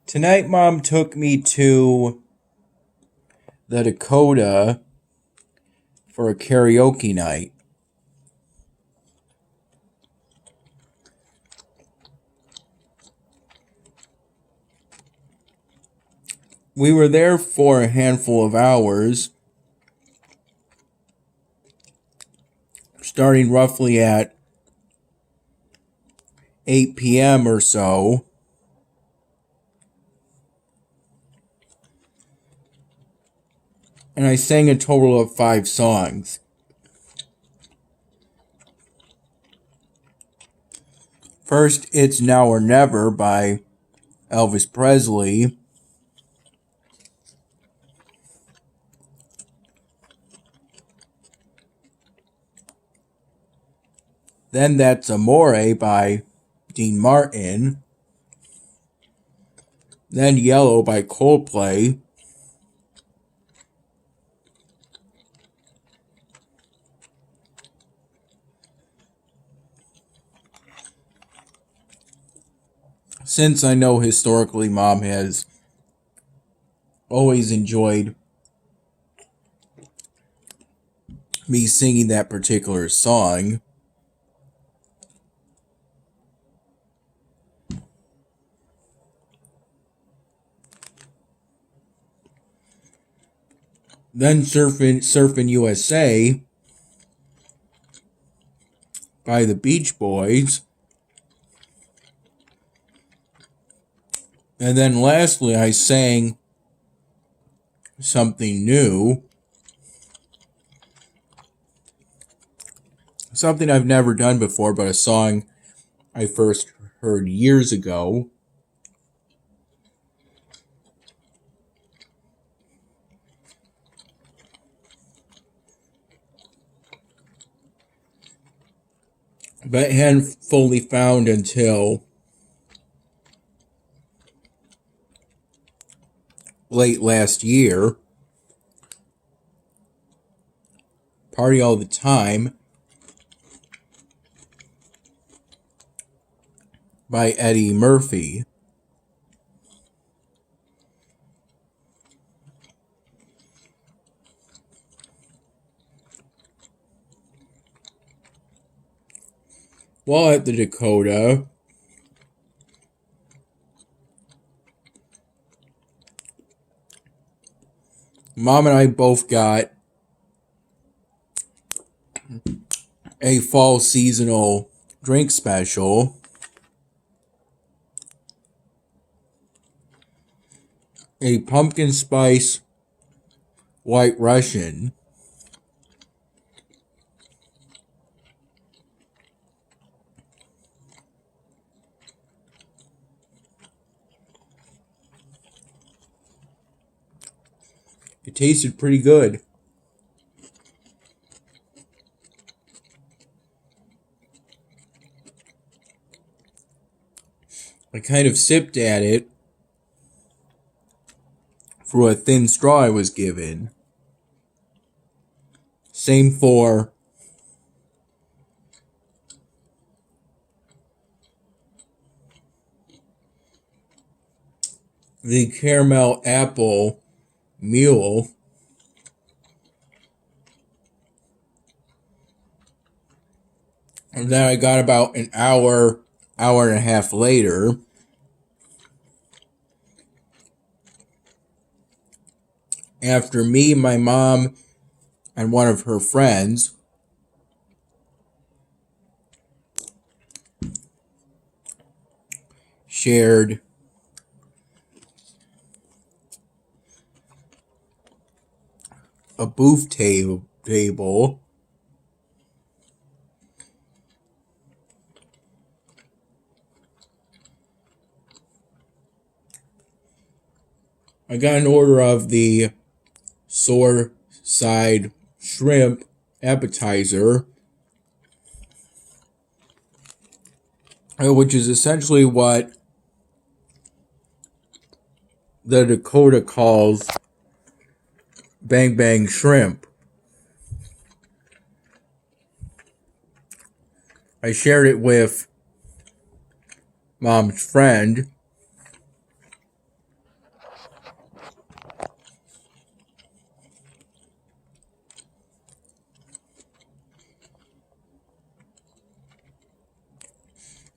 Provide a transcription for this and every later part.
Tonight, Mom took me to the Dakota for a karaoke night. We were there for a handful of hours, starting roughly at 8 p.m. or so. And I sang a total of 5 songs. First, It's Now or Never by Elvis Presley. Then That's Amore by Dean Martin. Then Yellow by Coldplay. Since I know historically Mom has always enjoyed me singing that particular song. Then Surfin' USA by the Beach Boys. And then lastly, I sang Something New. Something I've never done before, but a song I first heard years ago. But hadn't fully found until late last year. Party All the Time by Eddie Murphy. While at the Dakota, Mom and I both got a fall seasonal drink special. A pumpkin spice White Russian. It tasted pretty good. I kind of sipped at it through a thin straw I was given. Same for the caramel apple mule. And then I got about an hour and a half later, after me, my mom, and one of her friends shared a booth table. I got an order of the sour side shrimp appetizer, which is essentially what the Dakota calls bang bang shrimp. I shared it with Mom's friend.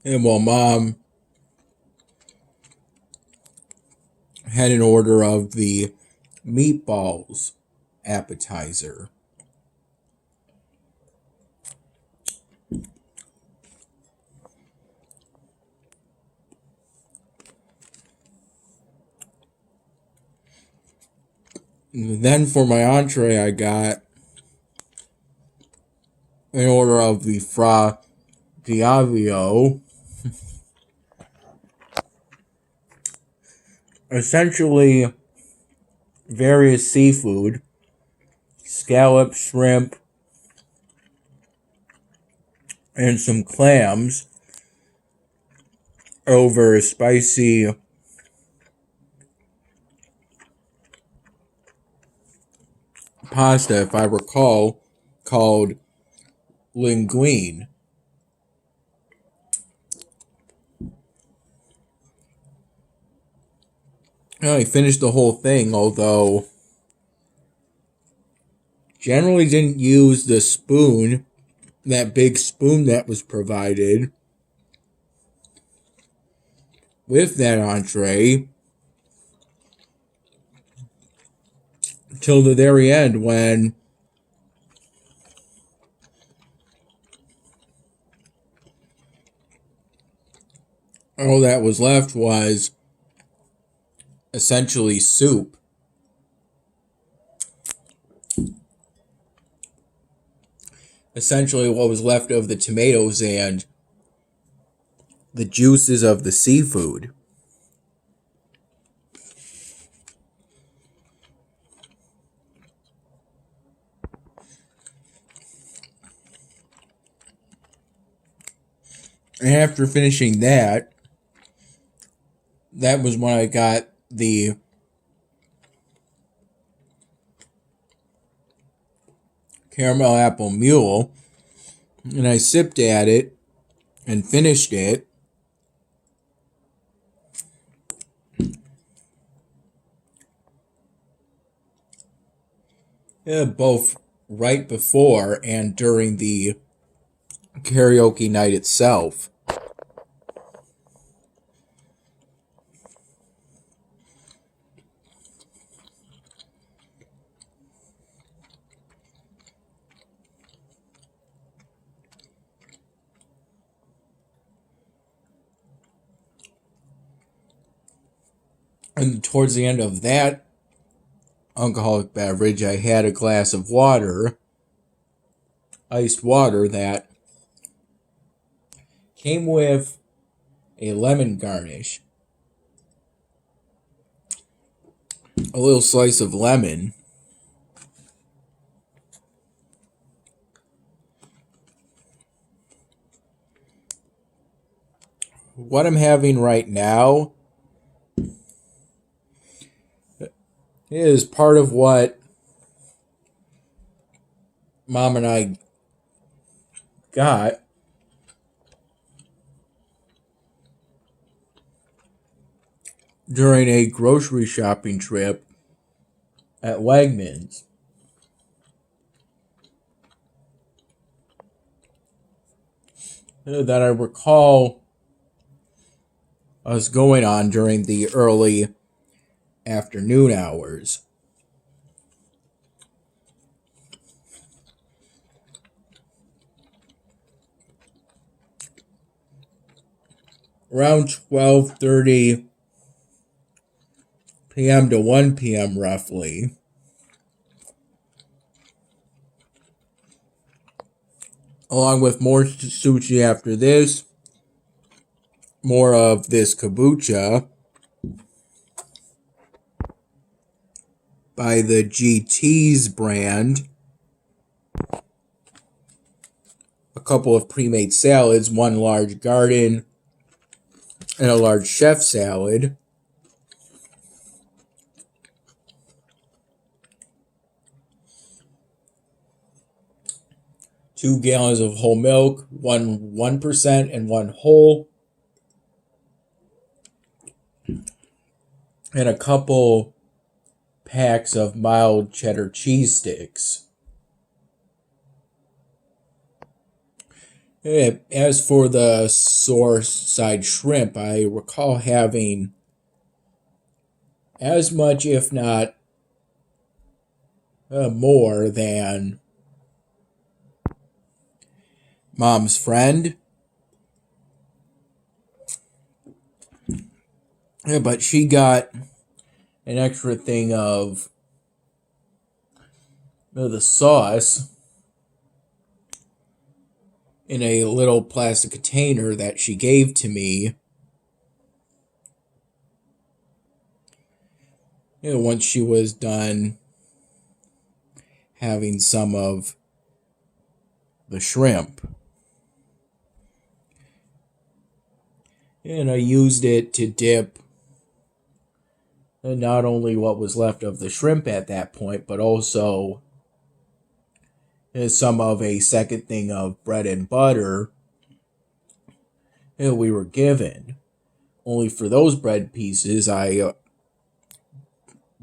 And while Mom had an order of the meatballs appetizer. Then for my entree, I got an order of the Fra Diavolo. Essentially, various seafood, scallop, shrimp, and some clams over a spicy pasta, if I recall, called linguine. I finished the whole thing, although generally didn't use the spoon, that big spoon that was provided with that entree, till the very end when all that was left was essentially soup. Essentially what was left of the tomatoes and the juices of the seafood. And after finishing that, that was when I got the caramel apple mule, and I sipped at it and finished it. Yeah, both right before and during the karaoke night itself. And towards the end of that alcoholic beverage, I had a glass of water, iced water, that came with a lemon garnish, a little slice of lemon. What I'm having right now is part of what Mom and I got during a grocery shopping trip at Wegmans. That I recall us going on during the early afternoon hours. Around 12:30 p.m. to 1 p.m. roughly. Along with more sushi after this, more of this kombucha. by the GT's brand, a couple of pre-made salads, one large garden and a large chef salad, two gallons of whole milk, one 1% and one whole, and a couple packs of mild cheddar cheese sticks. As for the Shoreside shrimp, I recall having as much, if not more, than Mom's friend. But she got an extra thing of the sauce in a little plastic container that she gave to me. Once she was done having some of the shrimp. And I used it to dip not only what was left of the shrimp at that point, but also some of a second thing of bread and butter we were given. Only for those bread pieces, I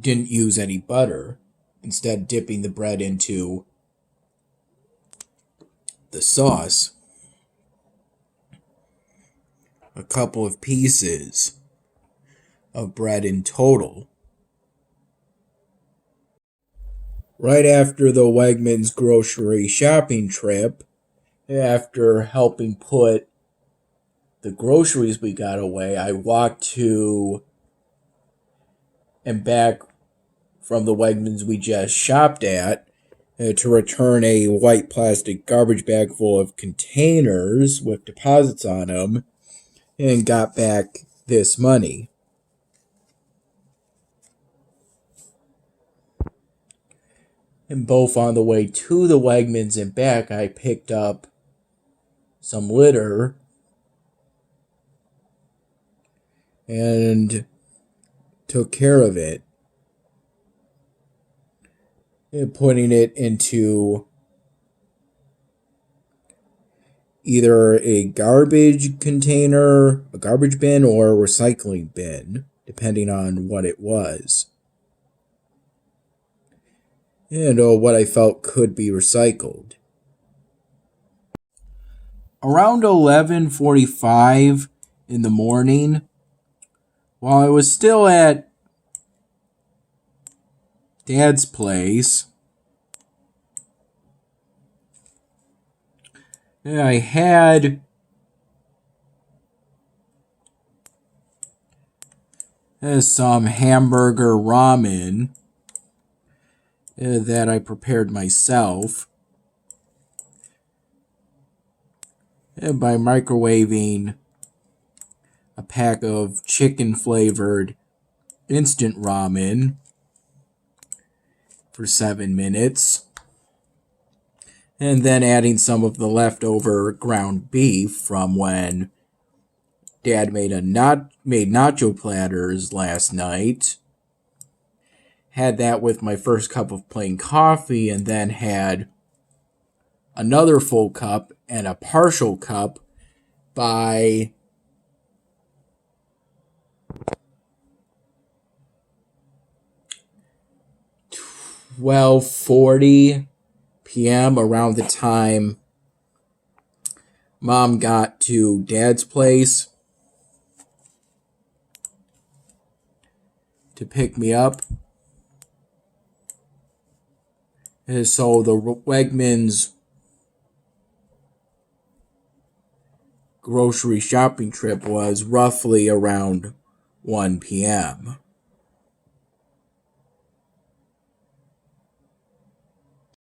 didn't use any butter, instead dipping the bread into the sauce. A couple of pieces of bread in total. Right after the Wegmans grocery shopping trip, after helping put the groceries we got away, I walked to and back from the Wegmans we just shopped at to return a white plastic garbage bag full of containers with deposits on them, and got back this money. And both on the way to the Wegmans and back, I picked up some litter and took care of it. And putting it into either a garbage container, a garbage bin, or a recycling bin, depending on what it was. And what I felt could be recycled. Around 11:45 in the morning, while I was still at Dad's place, I had some hamburger ramen that I prepared myself by microwaving a pack of chicken-flavored instant ramen for 7 minutes, and then adding some of the leftover ground beef from when Dad made nacho platters last night. Had that with my first cup of plain coffee, and then had another full cup and a partial cup by 12:40 p.m., around the time Mom got to Dad's place to pick me up. And so the Wegmans grocery shopping trip was roughly around 1 p.m.